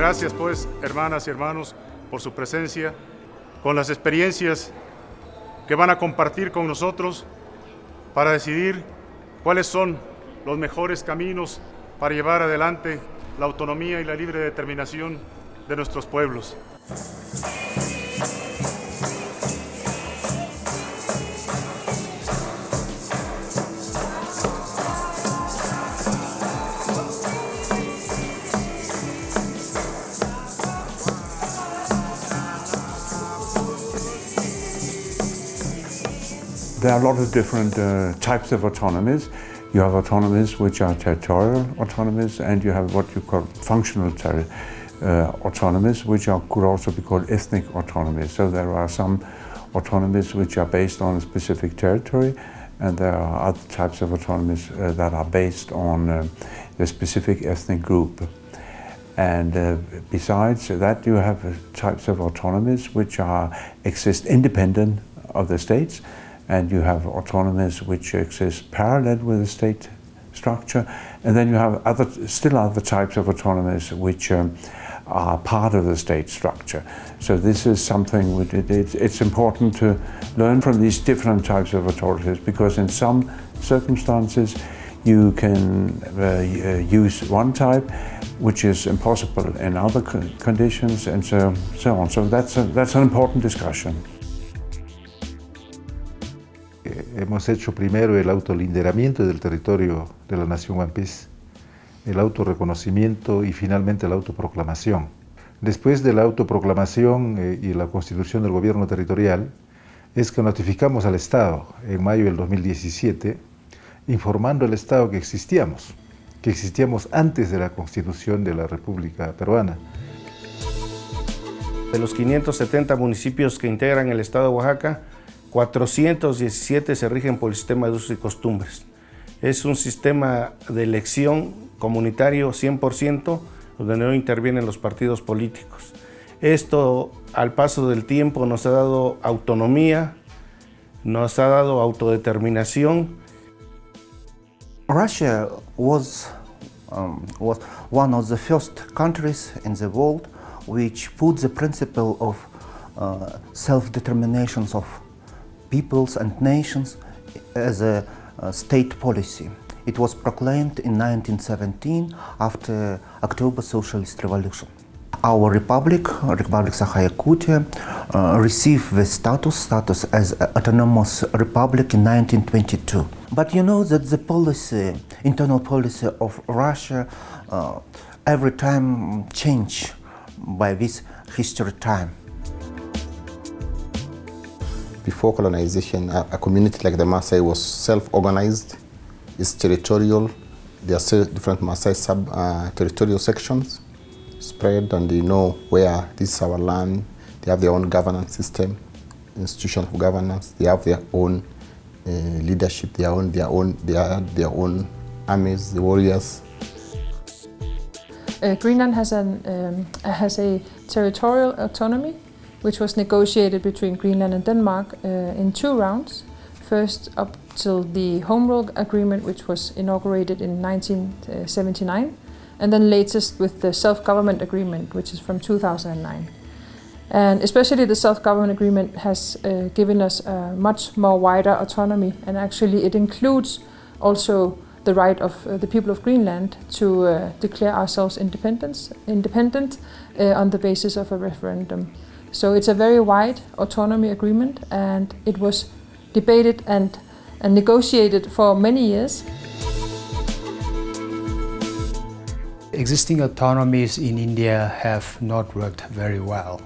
Gracias pues, hermanas y hermanos, por su presencia, con las experiencias que van a compartir con nosotros para decidir cuáles son los mejores caminos para llevar adelante la autonomía y la libre determinación de nuestros pueblos. There are a lot of different types of autonomies. You have autonomies which are territorial autonomies, and you have what you call functional autonomies, which could also be called ethnic autonomies. So there are some autonomies which are based on a specific territory, and there are other types of autonomies that are based on a specific ethnic group. And besides that, you have types of autonomies which exist independent of the states, and you have autonomies which exist parallel with the state structure, and then you have still other types of autonomies which are part of the state structure. So this is something it's important to learn from these different types of authorities, because in some circumstances you can use one type which is impossible in other conditions, and so on. So that's an important discussion. Hemos hecho primero el autolinderamiento del territorio de la nación One Piece, el autorreconocimiento y finalmente la autoproclamación. Después de la autoproclamación y la constitución del gobierno territorial, es que notificamos al Estado en mayo del 2017, informando al Estado que existíamos antes de la constitución de la República Peruana. De los 570 municipios que integran el Estado de Oaxaca, 417 se rigen por el sistema de usos y costumbres. Es un sistema de elección comunitario 100%, donde no intervienen los partidos políticos. Esto, al paso del tiempo, nos ha dado autonomía, nos ha dado autodeterminación. Russia was one of the first countries in the world which put the principle of self-determination of peoples and nations as a state policy. It was proclaimed in 1917 after October Socialist Revolution. Our Republic Sakha-Yakutia, received the status as an autonomous republic in 1922. But you know that the policy, internal policy of Russia, every time change by this history time. Before colonization, a community like the Maasai was self-organized, it's territorial. There are different Maasai territorial sections spread, and they know where this is our land. They have their own governance system, institution of governance. They have their own leadership, their own armies, the warriors. Greenland has a territorial autonomy, which was negotiated between Greenland and Denmark in 2 rounds. First up till the Home Rule Agreement, which was inaugurated in 1979, and then latest with the Self-Government Agreement, which is from 2009. And especially the Self-Government Agreement has given us a much more wider autonomy, and actually it includes also the right of the people of Greenland to declare ourselves independent on the basis of a referendum. So it's a very wide autonomy agreement, and it was debated and negotiated for many years. Existing autonomies in India have not worked very well.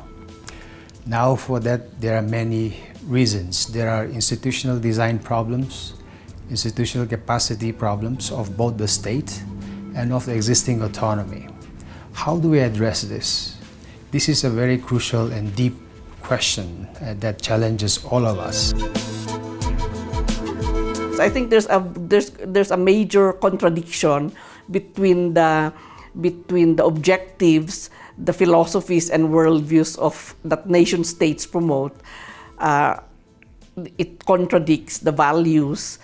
Now for that there are many reasons. There are institutional design problems, institutional capacity problems of both the state and of the existing autonomy. How do we address this? This is a very crucial and deep question that challenges all of us. I think there's a major contradiction between the objectives, the philosophies and worldviews of that nation states promote. It contradicts the values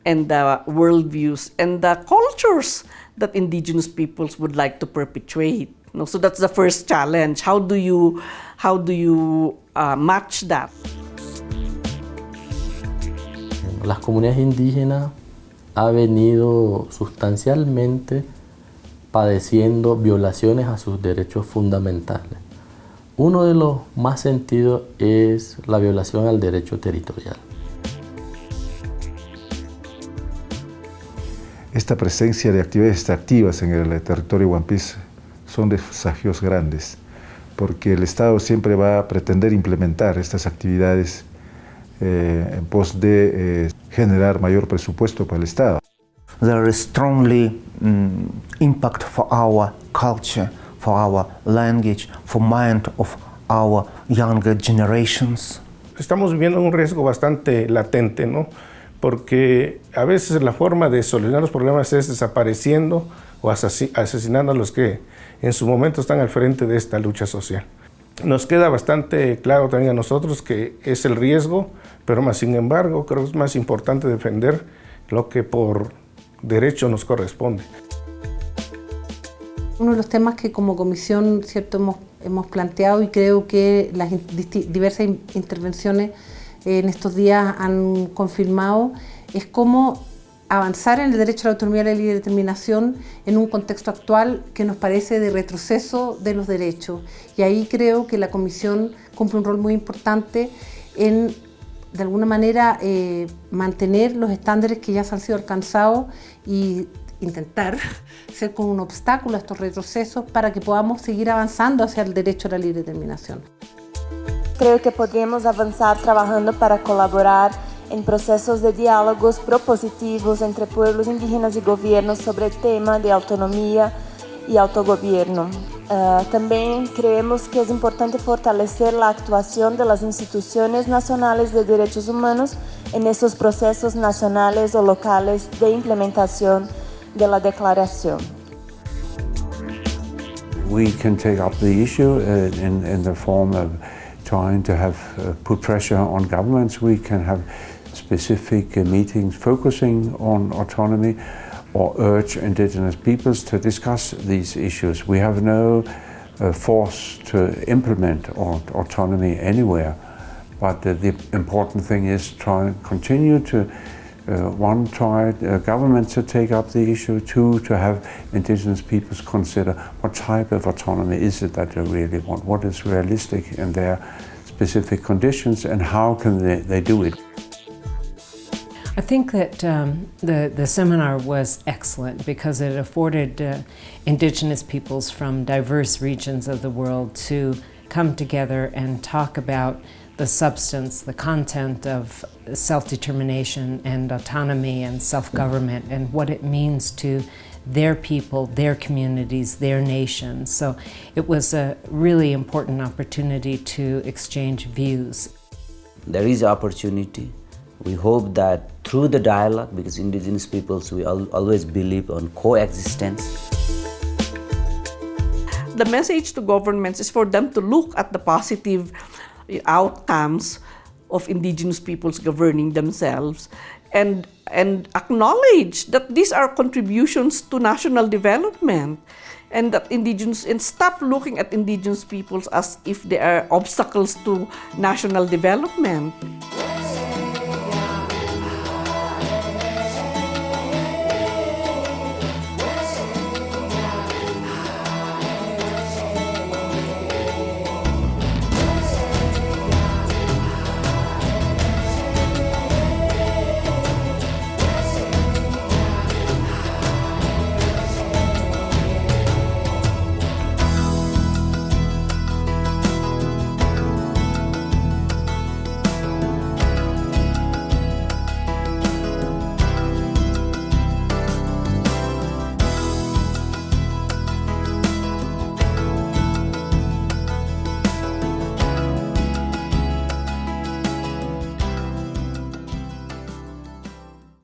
and the worldviews and the cultures that indigenous peoples would like to perpetuate. No, so that's the first challenge. How do you match that? Las comunidades indígenas han venido sustancialmente padeciendo violaciones a sus derechos fundamentales. Uno de los más sentidos es la violación al derecho territorial. Esta presencia de actividades extractivas en el territorio One Piece son desafíos grandes, porque el Estado siempre va a pretender implementar estas actividades en pos de generar mayor presupuesto para el Estado. There is strongly impact for our culture, for our language, for mind of our younger generations. Estamos viviendo un riesgo bastante latente, ¿no? Porque a veces la forma de solucionar los problemas es desapareciendo o asesinando a los que en su momento están al frente de esta lucha social. Nos queda bastante claro también a nosotros que es el riesgo, pero más sin embargo creo que es más importante defender lo que por derecho nos corresponde. Uno de los temas que como comisión, ¿cierto?, hemos planteado, y creo que las diversas intervenciones en estos días han confirmado, es cómo avanzar en el derecho a la autonomía y la libre determinación en un contexto actual que nos parece de retroceso de los derechos. Y ahí creo que la Comisión cumple un rol muy importante en, de alguna manera, mantener los estándares que ya se han sido alcanzados y intentar ser como un obstáculo a estos retrocesos para que podamos seguir avanzando hacia el derecho a la libre determinación. Creo que podríamos avanzar trabajando para colaborar en procesos de diálogos propositivos entre pueblos indígenas y gobiernos sobre el tema de autonomía y autogobierno. También creemos que es importante fortalecer la actuación de las instituciones nacionales de derechos humanos en esos procesos nacionales o locales de implementación de la declaración. We can take up the issue in the form of trying to have put pressure on governments. We can have specific meetings focusing on autonomy or urge indigenous peoples to discuss these issues. We have no force to implement autonomy anywhere, but the important thing is try and continue to one, try government to take up the issue, two, to have indigenous peoples consider what type of autonomy is it that they really want, what is realistic in their specific conditions, and how can they do it. I think that the seminar was excellent because it afforded indigenous peoples from diverse regions of the world to come together and talk about the substance, the content of self-determination and autonomy and self-government and what it means to their people, their communities, their nations. So it was a really important opportunity to exchange views. There is opportunity. We hope that through the dialogue, because indigenous peoples, we always believe on coexistence. The message to governments is for them to look at the positive outcomes of indigenous peoples governing themselves and acknowledge that these are contributions to national development, and that and stop looking at indigenous peoples as if they are obstacles to national development.